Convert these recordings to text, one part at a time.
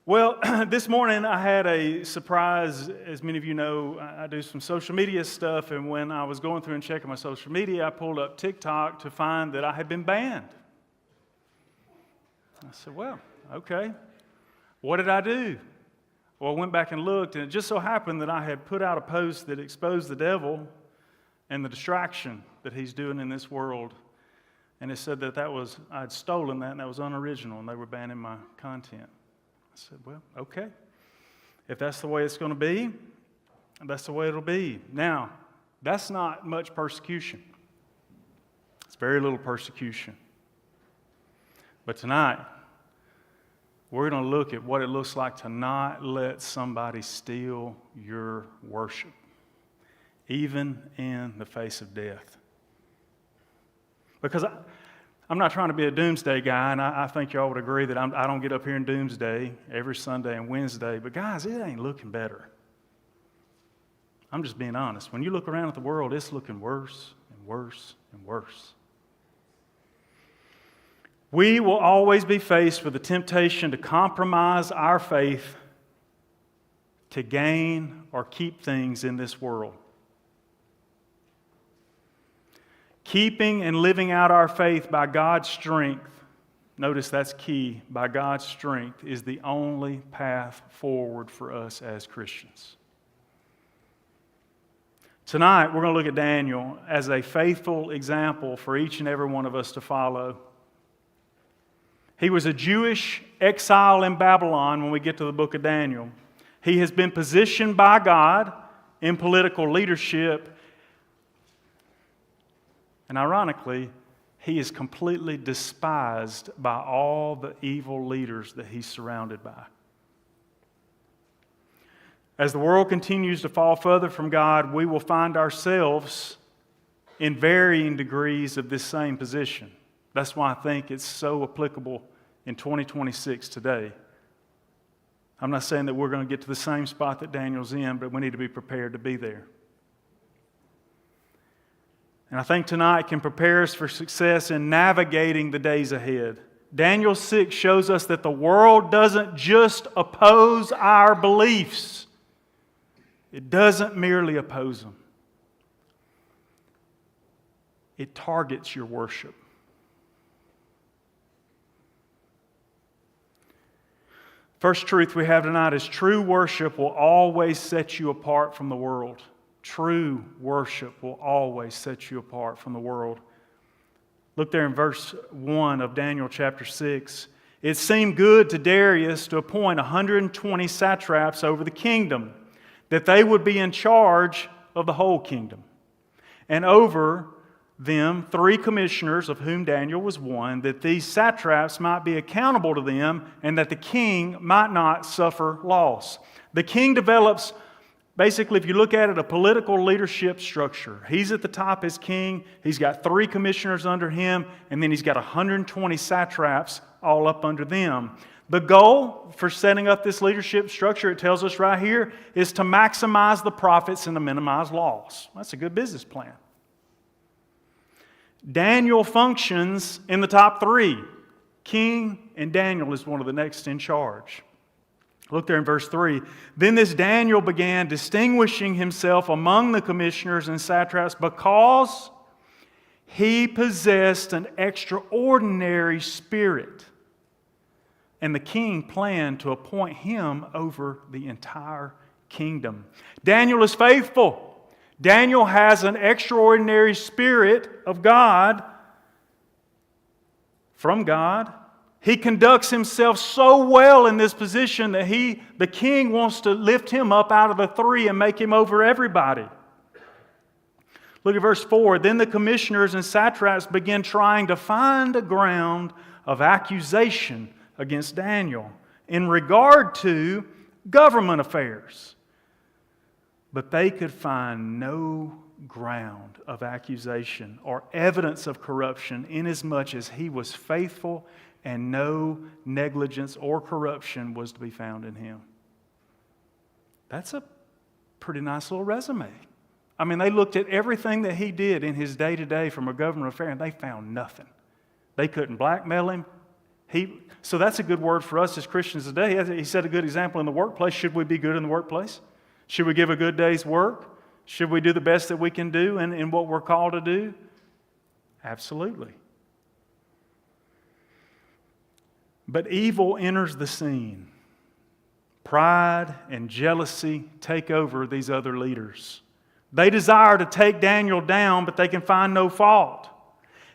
Well, this morning I had a surprise. As many of you know, I do some social media stuff, and when I was going through and checking my social media, I pulled up TikTok to find that I had been banned. I said, well, okay. What did I do? Well, I went back and looked, and it just so happened that I had put out a post that exposed the devil and the distraction that he's doing in this world. And it said that I'd stolen that, and that was unoriginal, and they were banning my content. I said, well, okay. If that's the way it's going to be, that's the way it'll be. Now, that's not much persecution. It's very little persecution. But tonight, we're going to look at what it looks like to not let somebody steal your worship, even in the face of death. Because I'm not trying to be a doomsday guy, and I think y'all would agree that I don't get up here in doomsday every Sunday and Wednesday, but guys, it ain't looking better. I'm just being honest. When you look around at the world, it's looking worse and worse and worse. We will always be faced with the temptation to compromise our faith to gain or keep things in this world. Keeping and living out our faith by God's strength, notice that's key, by God's strength is the only path forward for us as Christians. Tonight, we're going to look at Daniel as a faithful example for each and every one of us to follow. He was a Jewish exile in Babylon when we get to the book of Daniel. He has been positioned by God in political leadership. And ironically, he is completely despised by all the evil leaders that he's surrounded by. As the world continues to fall further from God, we will find ourselves in varying degrees of this same position. That's why I think it's so applicable in 2026 today. I'm not saying that we're going to get to the same spot that Daniel's in, but we need to be prepared to be there. And I think tonight can prepare us for success in navigating the days ahead. Daniel 6 shows us that the world doesn't just oppose our beliefs. It doesn't merely oppose them. It targets your worship. First truth we have tonight is true worship will always set you apart from the world. True worship will always set you apart from the world. Look there in verse 1 of Daniel chapter 6. It seemed good to Darius to appoint 120 satraps over the kingdom, that they would be in charge of the whole kingdom. And over them 3 commissioners, of whom Daniel was one, that these satraps might be accountable to them, and that the king might not suffer loss. The king develops, basically, if you look at it, a political leadership structure. He's at the top as king. He's got 3 commissioners under him, and then he's got 120 satraps all up under them. The goal for setting up this leadership structure, it tells us right here, is to maximize the profits and to minimize loss. That's a good business plan. Daniel functions in the top 3. King and Daniel is one of the next in charge. Look there in verse 3. Then this Daniel began distinguishing himself among the commissioners and satraps because he possessed an extraordinary spirit. And the king planned to appoint him over the entire kingdom. Daniel is faithful. Daniel has an extraordinary spirit of God, from God. He conducts himself so well in this position that the king wants to lift him up out of the 3 and make him over everybody. Look at verse 4. Then the commissioners and satraps began trying to find a ground of accusation against Daniel in regard to government affairs. But they could find no ground of accusation or evidence of corruption, inasmuch as he was faithful and no negligence or corruption was to be found in him. That's a pretty nice little resume. I mean, they looked at everything that he did in his day-to-day from a government affair, and they found nothing. They couldn't blackmail him. So that's a good word for us as Christians today. He set a good example in the workplace. Should we be good in the workplace? Should we give a good day's work? Should we do the best that we can do in what we're called to do? Absolutely. But evil enters the scene. Pride and jealousy take over these other leaders. They desire to take Daniel down, but they can find no fault.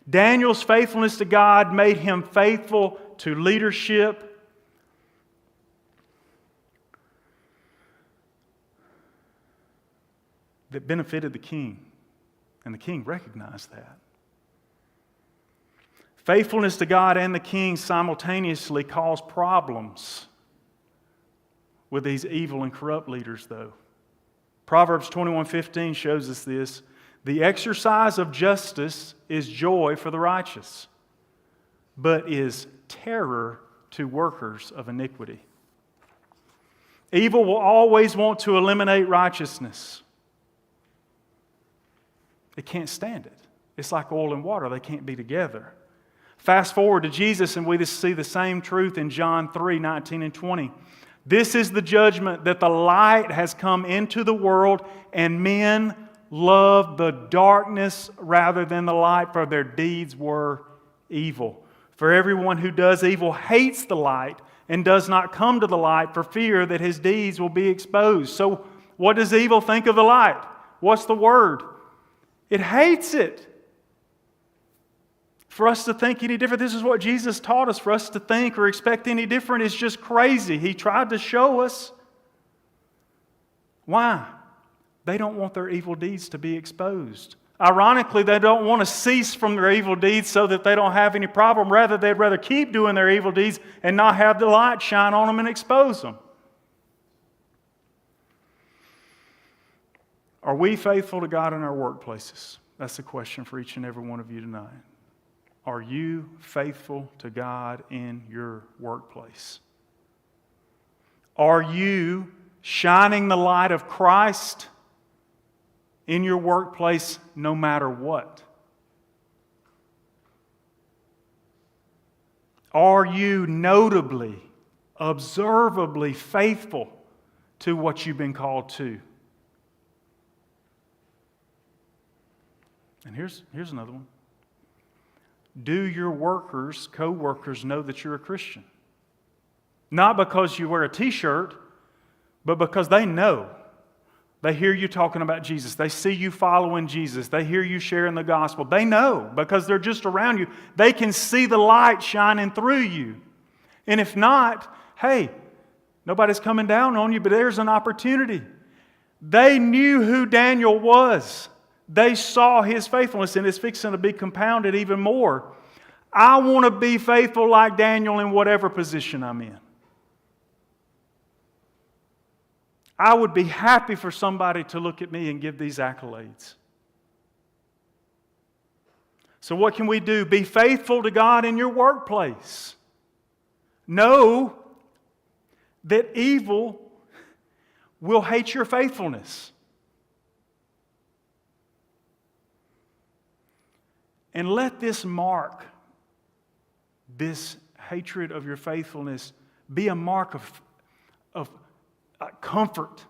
Daniel's faithfulness to God made him faithful to leadership. That benefited the king, and the king recognized that. Faithfulness to God and the king simultaneously cause problems with these evil and corrupt leaders, though. Proverbs 21:15 shows us this. The exercise of justice is joy for the righteous, but is terror to workers of iniquity. Evil will always want to eliminate righteousness. It can't stand it. It's like oil and water. They can't be together. Fast forward to Jesus, and we see the same truth in John 3:19 and 20. This is the judgment, that the light has come into the world, and men loved the darkness rather than the light, for their deeds were evil. For everyone who does evil hates the light and does not come to the light for fear that his deeds will be exposed. So what does evil think of the light? What's the word? It hates it. For us to think any different, this is what Jesus taught us. For us to think or expect any different is just crazy. He tried to show us. Why? They don't want their evil deeds to be exposed. Ironically, they don't want to cease from their evil deeds so that they don't have any problem. Rather, they'd rather keep doing their evil deeds and not have the light shine on them and expose them. Are we faithful to God in our workplaces? That's the question for each and every one of you tonight. Are you faithful to God in your workplace? Are you shining the light of Christ in your workplace no matter what? Are you notably, observably faithful to what you've been called to? And here's another one. Do your workers, co-workers, know that you're a Christian? Not because you wear a t-shirt, but because they know. They hear you talking about Jesus. They see you following Jesus. They hear you sharing the gospel. They know because they're just around you. They can see the light shining through you. And if not, hey, nobody's coming down on you, but there's an opportunity. They knew who Daniel was. They saw his faithfulness, and it's fixing to be compounded even more. I want to be faithful like Daniel in whatever position I'm in. I would be happy for somebody to look at me and give these accolades. So what can we do? Be faithful to God in your workplace. Know that evil will hate your faithfulness. And let this mark, this hatred of your faithfulness, be a mark of comfort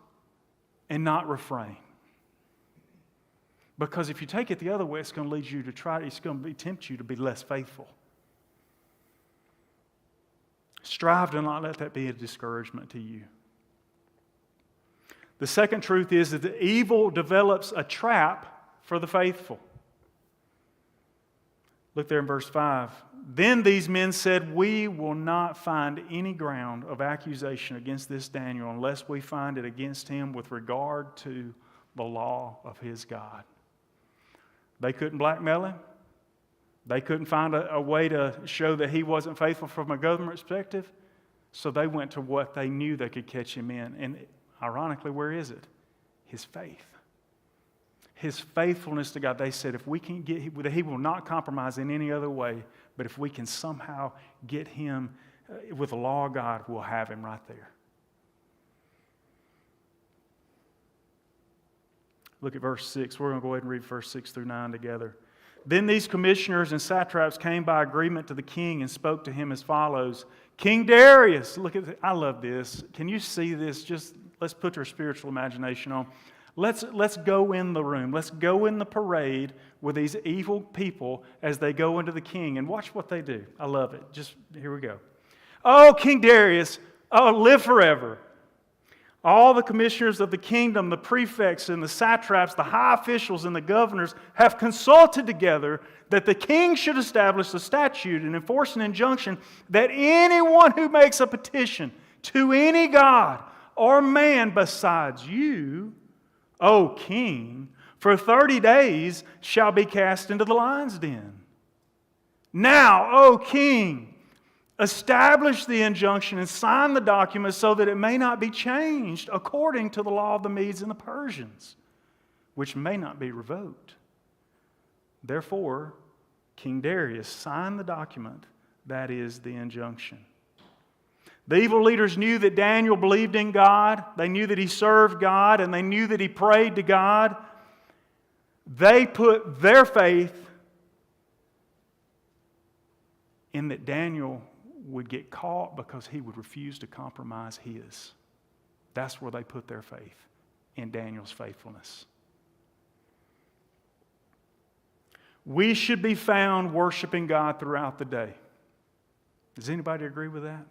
and not refrain. Because if you take it the other way, it's going to lead you to it's going to tempt you to be less faithful. Strive to not let that be a discouragement to you. The second truth is that the evil develops a trap for the faithful. Look there in verse 5. Then these men said, we will not find any ground of accusation against this Daniel unless we find it against him with regard to the law of his God. They couldn't blackmail him. They couldn't find a way to show that he wasn't faithful from a government perspective. So they went to what they knew they could catch him in. And ironically, where is it? His faith. His faithfulness to God. They said, if we can get him, he will not compromise in any other way, but if we can somehow get him with the law of God, we'll have him right there. Look at verse 6. We're going to go ahead and read verse 6 through 9 together. Then these commissioners and satraps came by agreement to the king and spoke to him as follows. King Darius, look at this. I love this. Can you see this? Just let's put our spiritual imagination on. Let's go in the room. Let's go in the parade with these evil people as they go into the king and watch what they do. I love it. Just here we go. Oh, King Darius, oh, live forever. All the commissioners of the kingdom, the prefects and the satraps, the high officials and the governors have consulted together that the king should establish a statute and enforce an injunction that anyone who makes a petition to any god or man besides you, O king, for 30 days shall be cast into the lion's den. Now, O king, establish the injunction and sign the document so that it may not be changed according to the law of the Medes and the Persians, which may not be revoked. Therefore, King Darius signed the document, that is the injunction. The evil leaders knew that Daniel believed in God. They knew that he served God, and they knew that he prayed to God. They put their faith in that Daniel would get caught because he would refuse to compromise his. That's where they put their faith, in Daniel's faithfulness. We should be found worshiping God throughout the day. Does anybody agree with that?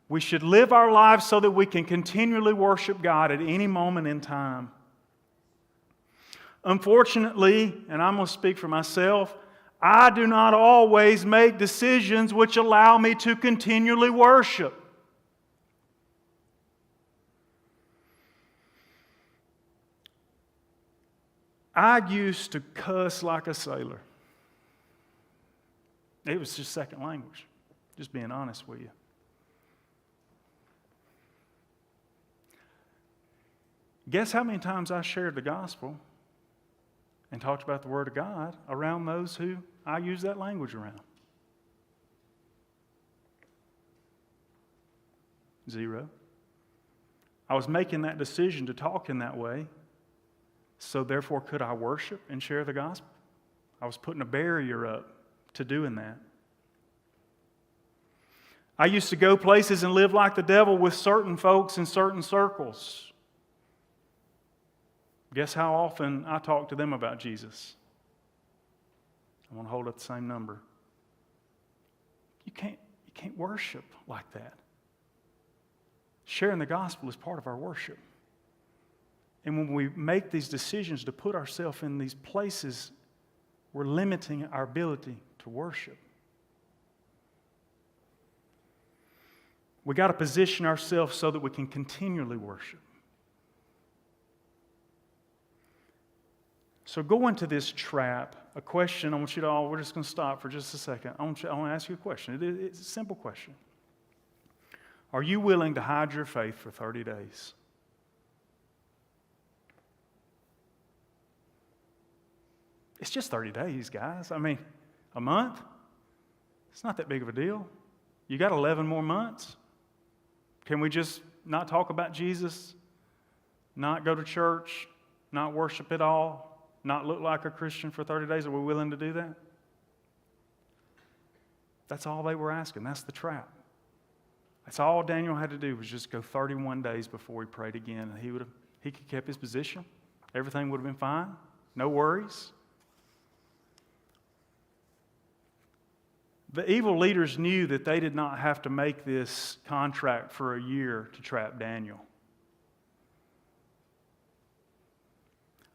We should live our lives so that we can continually worship God at any moment in time. Unfortunately, and I'm going to speak for myself, I do not always make decisions which allow me to continually worship. I used to cuss like a sailor. It was just second language, just being honest with you. Guess how many times I shared the gospel and talked about the Word of God around those who I use that language around? 0. I was making that decision to talk in that way, so therefore could I worship and share the gospel? I was putting a barrier up to doing that. I used to go places and live like the devil with certain folks in certain circles. Guess how often I talk to them about Jesus? I want to hold up the same number. You can't worship like that. Sharing the gospel is part of our worship. And when we make these decisions to put ourselves in these places, we're limiting our ability to worship. We got to position ourselves so that we can continually worship. So go into this trap. A question, I want you to all, we're just going to stop for just a second. I want to ask you a question. It's a simple question. Are you willing to hide your faith for 30 days? It's just 30 days, guys. I mean, a month? It's not that big of a deal. You got 11 more months. Can we just not talk about Jesus, not go to church, not worship at all? Not look like a Christian for 30 days? Are we willing to do that? That's all they were asking. That's the trap. That's all Daniel had to do was just go 31 days before he prayed again. And he could have kept his position. Everything would have been fine. No worries. The evil leaders knew that they did not have to make this contract for a year to trap Daniel.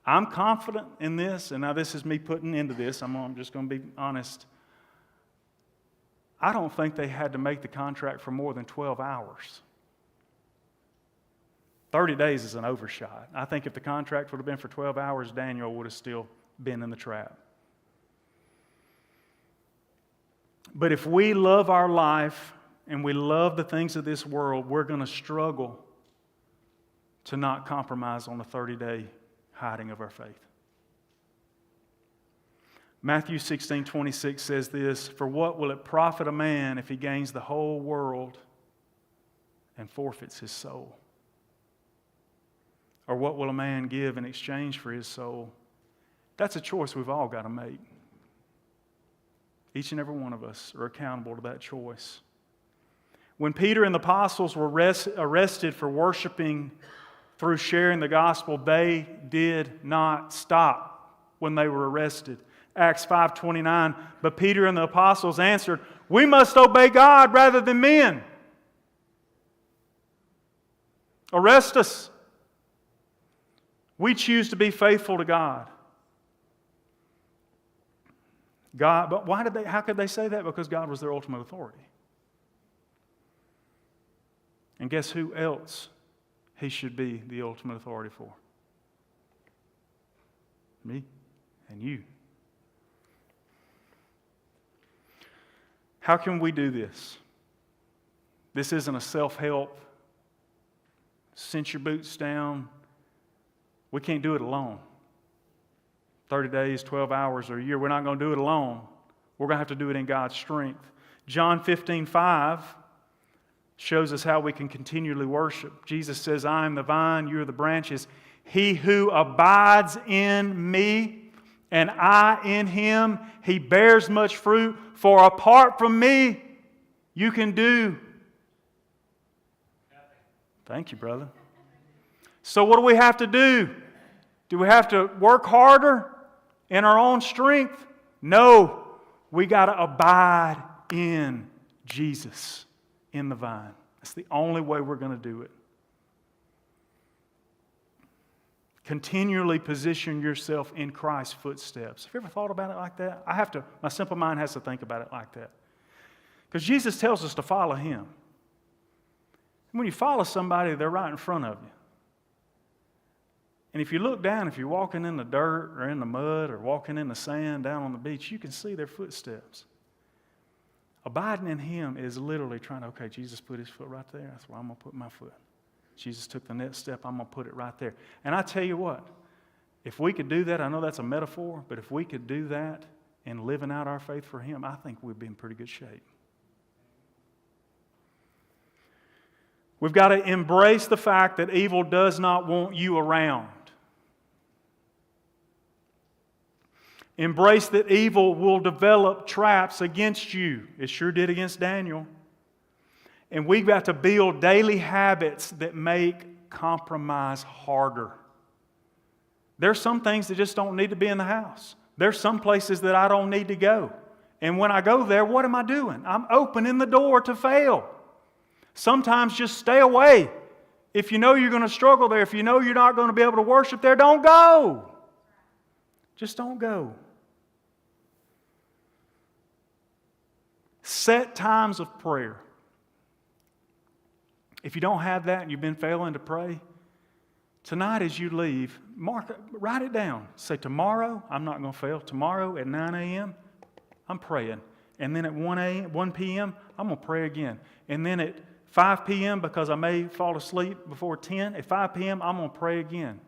I'm confident in this, and now this is me putting into this. I'm just going to be honest. I don't think they had to make the contract for more than 12 hours. 30 days is an overshot. I think if the contract would have been for 12 hours, Daniel would have still been in the trap. But if we love our life and we love the things of this world, we're going to struggle to not compromise on the 30-day hiding of our faith. Matthew 16:26 says this, "For what will it profit a man if he gains the whole world and forfeits his soul? Or what will a man give in exchange for his soul? That's a choice we've all got to make. Each and every one of us are accountable to that choice. When Peter and the apostles were arrested for worshiping through sharing the gospel, they did not stop when they were arrested. Acts 5:29, but Peter and the apostles answered, "We must obey God rather than men. Arrest us. We choose to be faithful to God." But how could they say that? Because God was their ultimate authority. And guess who else He should be the ultimate authority for? Me and you. How can we do this? This isn't a self-help, cinch your boots down. We can't do it alone. 30 days, 12 hours, or a year. We're not going to do it alone. We're going to have to do it in God's strength. John 15:5 shows us how we can continually worship. Jesus says, "I am the vine, you are the branches. He who abides in me and I in him, he bears much fruit. For apart from me, you can do." Thank you, brother. So what do we have to do? Do we have to work harder in our own strength? No. We got to abide in Jesus, in the vine. That's the only way we're going to do it. Continually position yourself in Christ's footsteps. Have you ever thought about it like that? My simple mind has to think about it like that. Because Jesus tells us to follow Him. When you follow somebody, they're right in front of you. And if you look down, if you're walking in the dirt or in the mud or walking in the sand down on the beach, you can see their footsteps. Abiding in Him is literally trying to, okay, Jesus put His foot right there. That's where I'm going to put my foot. Jesus took the next step. I'm going to put it right there. And I tell you what, if we could do that, I know that's a metaphor, but if we could do that in living out our faith for Him, I think we'd be in pretty good shape. We've got to embrace the fact that evil does not want you around. Embrace that evil will develop traps against you. It sure did against Daniel. And we've got to build daily habits that make compromise harder. There's some things that just don't need to be in the house. There's some places that I don't need to go. And when I go there, what am I doing? I'm opening the door to fail. Sometimes just stay away. If you know you're going to struggle there, if you know you're not going to be able to worship there, don't go. Just don't go. Set times of prayer. If you don't have that and you've been failing to pray, tonight as you leave, write it down. Say, tomorrow, I'm not going to fail. Tomorrow at 9 a.m., I'm praying. And then at 1 p.m., I'm going to pray again. And then at 5 p.m., because I may fall asleep before 10, at 5 p.m., I'm going to pray again.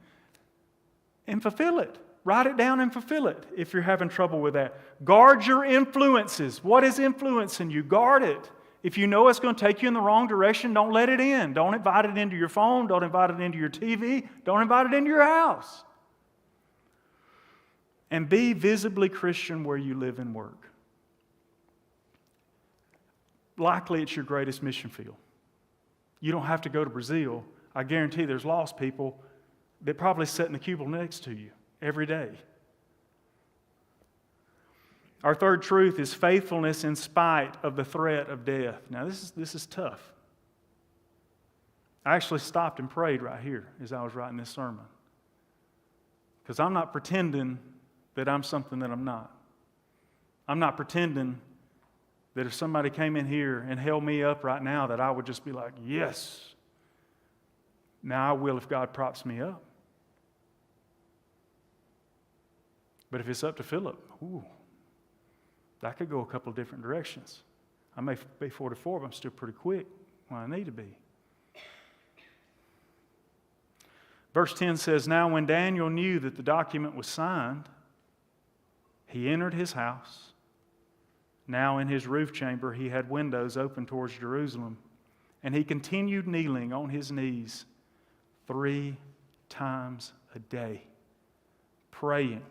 And fulfill it. Write it down and fulfill it if you're having trouble with that. Guard your influences. What is influencing you? Guard it. If you know it's going to take you in the wrong direction, don't let it in. Don't invite it into your phone. Don't invite it into your TV. Don't invite it into your house. And be visibly Christian where you live and work. Likely it's your greatest mission field. You don't have to go to Brazil. I guarantee there's lost people that probably sit in the cubicle next to you every day. Our third truth is faithfulness in spite of the threat of death. Now this is tough. I actually stopped and prayed right here as I was writing this sermon. Because I'm not pretending that I'm something that I'm not. I'm not pretending that if somebody came in here and held me up right now that I would just be like, yes. Now I will if God props me up. But if it's up to Philip, that could go a couple of different directions. I may be 44, but I'm still pretty quick when I need to be. Verse 10 says, "Now when Daniel knew that the document was signed, he entered his house. Now in his roof chamber he had windows open towards Jerusalem, and he continued kneeling on his knees 3 times a day, praying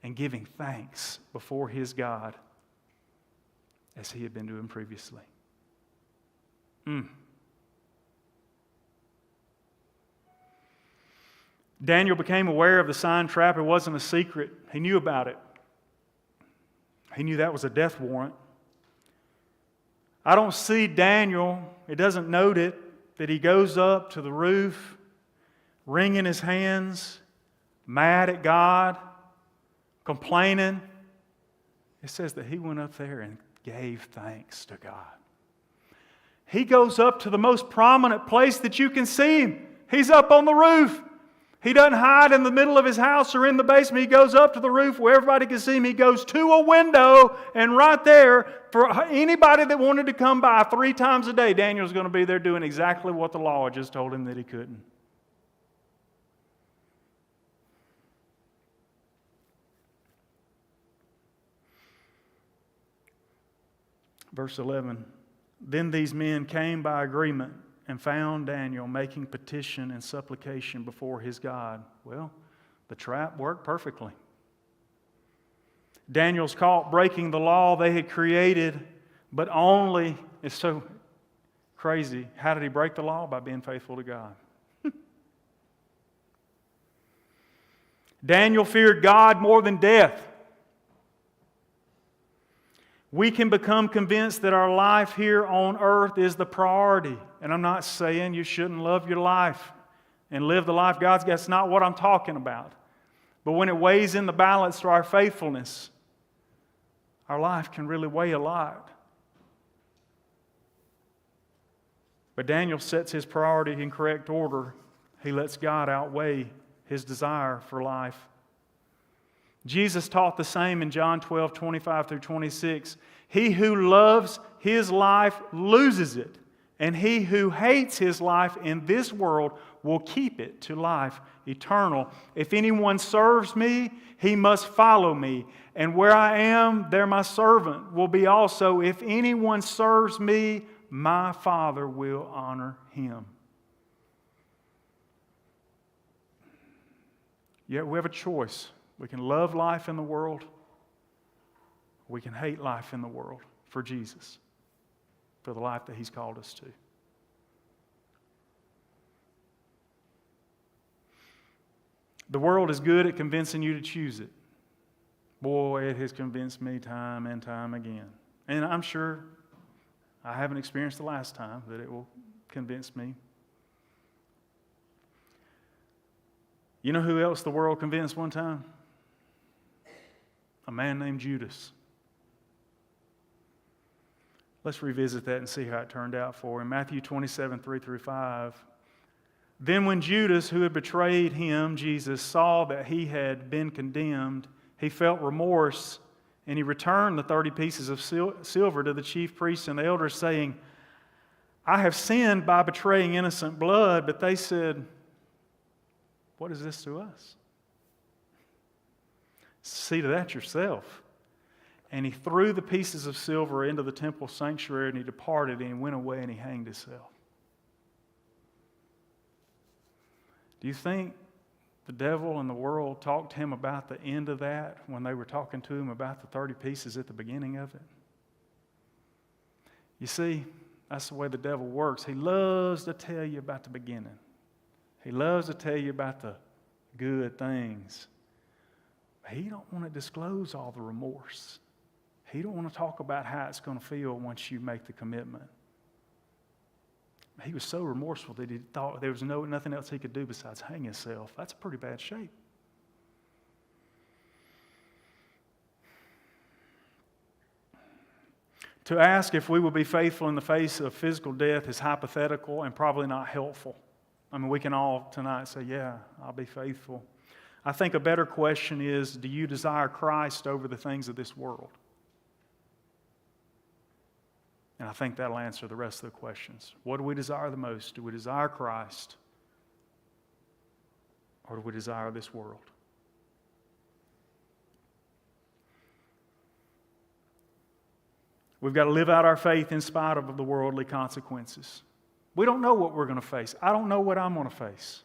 and giving thanks before his God as he had been doing previously. Daniel became aware of the sign trap. It wasn't a secret. He knew about it. He knew that was a death warrant. I don't see Daniel, it doesn't note it, that he goes up to the roof, wringing his hands, mad at God, complaining. It says that he went up there and gave thanks to God. He goes up to the most prominent place that you can see him. He's up on the roof. He doesn't hide in the middle of his house or in the basement. He goes up to the roof where everybody can see him. He goes to a window, and right there, for anybody that wanted to come by 3 times a day, Daniel's going to be there doing exactly what the law had just told him that he couldn't. Verse 11, then these men came by agreement and found Daniel making petition and supplication before his God. Well, the trap worked perfectly. Daniel's caught breaking the law they had created, but only, it's so crazy, how did he break the law? By being faithful to God. Daniel feared God more than death. We can become convinced that our life here on earth is the priority. And I'm not saying you shouldn't love your life and live the life God's got. That's not what I'm talking about. But when it weighs in the balance to our faithfulness, our life can really weigh a lot. But Daniel sets his priority in correct order. He lets God outweigh his desire for life. Jesus taught the same in John 12, 25 through 26. He who loves his life loses it, and he who hates his life in this world will keep it to life eternal. If anyone serves me, he must follow me, and where I am, there my servant will be also. If anyone serves me, my Father will honor him. Yet we have a choice. We can love life in the world. We can hate life in the world for Jesus, for the life that He's called us to. The world is good at convincing you to choose it. Boy, it has convinced me time and time again. And I'm sure I haven't experienced the last time that it will convince me. You know who else the world convinced one time? A man named Judas. Let's revisit that and see how it turned out for him. Matthew 27, 3 through 5. Then when Judas, who had betrayed him, Jesus, saw that he had been condemned, he felt remorse, and he returned the 30 pieces of silver to the chief priests and the elders, saying, I have sinned by betraying innocent blood. But they said, what is this to us? See to that yourself. And he threw the pieces of silver into the temple sanctuary, and he departed, and he went away, and he hanged himself. Do you think the devil and the world talked to him about the end of that when they were talking to him about the 30 pieces at the beginning of it? You see, that's the way the devil works. He loves to tell you about the beginning. He loves to tell you about the good things. He don't want to disclose all the remorse. He don't want to talk about how it's going to feel once you make the commitment. He was so remorseful that he thought there was nothing else he could do besides hang himself. That's a pretty bad shape. To ask if we will be faithful in the face of physical death is hypothetical and probably not helpful. I mean, we can all tonight say, yeah, I'll be faithful. I think a better question is, do you desire Christ over the things of this world? And I think that'll answer the rest of the questions. What do we desire the most? Do we desire Christ, or do we desire this world? We've got to live out our faith in spite of the worldly consequences. We don't know what we're going to face. I don't know what I'm going to face.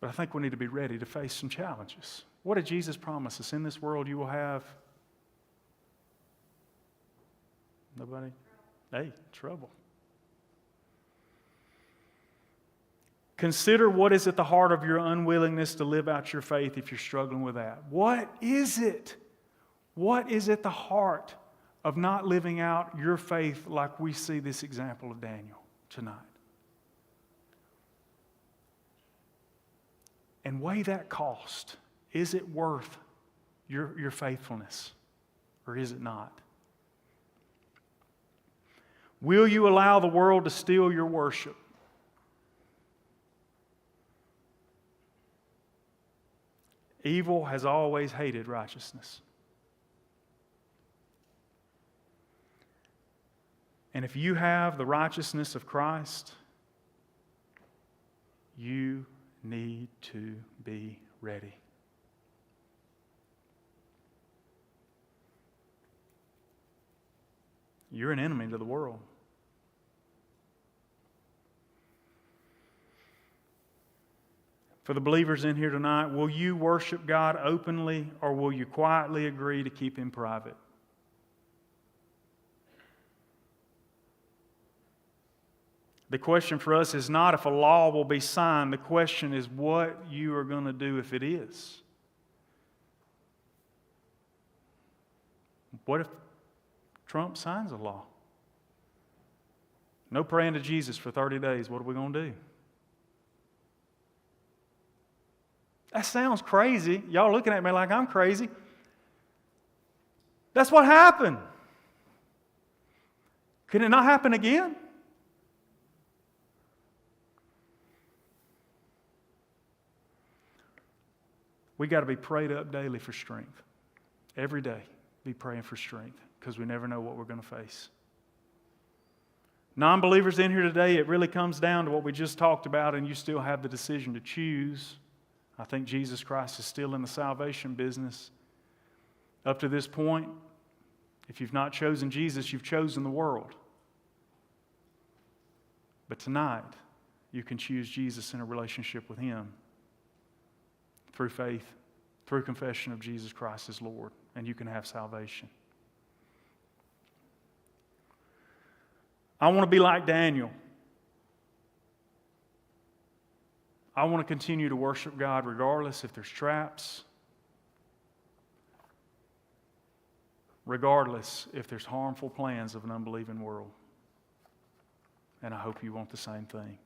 But I think we need to be ready to face some challenges. What did Jesus promise us? In this world you will have... Nobody? Hey, trouble. Consider what is at the heart of your unwillingness to live out your faith if you're struggling with that. What is it? What is at the heart of not living out your faith like we see this example of Daniel tonight? And weigh that cost. Is it worth your faithfulness, or is it not? Will you allow the world to steal your worship? Evil has always hated righteousness. And if you have the righteousness of Christ, you need to be ready. You're an enemy to the world. For the believers in here tonight, will you worship God openly, or will you quietly agree to keep Him private? The question for us is not if a law will be signed. The question is what you are going to do if it is. What if Trump signs a law? No praying to Jesus for 30 days. What are we going to do? That sounds crazy. Y'all looking at me like I'm crazy. That's what happened. Can it not happen again? We got to be prayed up daily for strength. Every day, be praying for strength, because we never know what we're going to face. Non-believers in here today, it really comes down to what we just talked about, and you still have the decision to choose. I think Jesus Christ is still in the salvation business. Up to this point, if you've not chosen Jesus, you've chosen the world. But tonight, you can choose Jesus in a relationship with Him through faith, through confession of Jesus Christ as Lord, and you can have salvation. I want to be like Daniel. I want to continue to worship God regardless if there's traps, regardless if there's harmful plans of an unbelieving world. And I hope you want the same thing.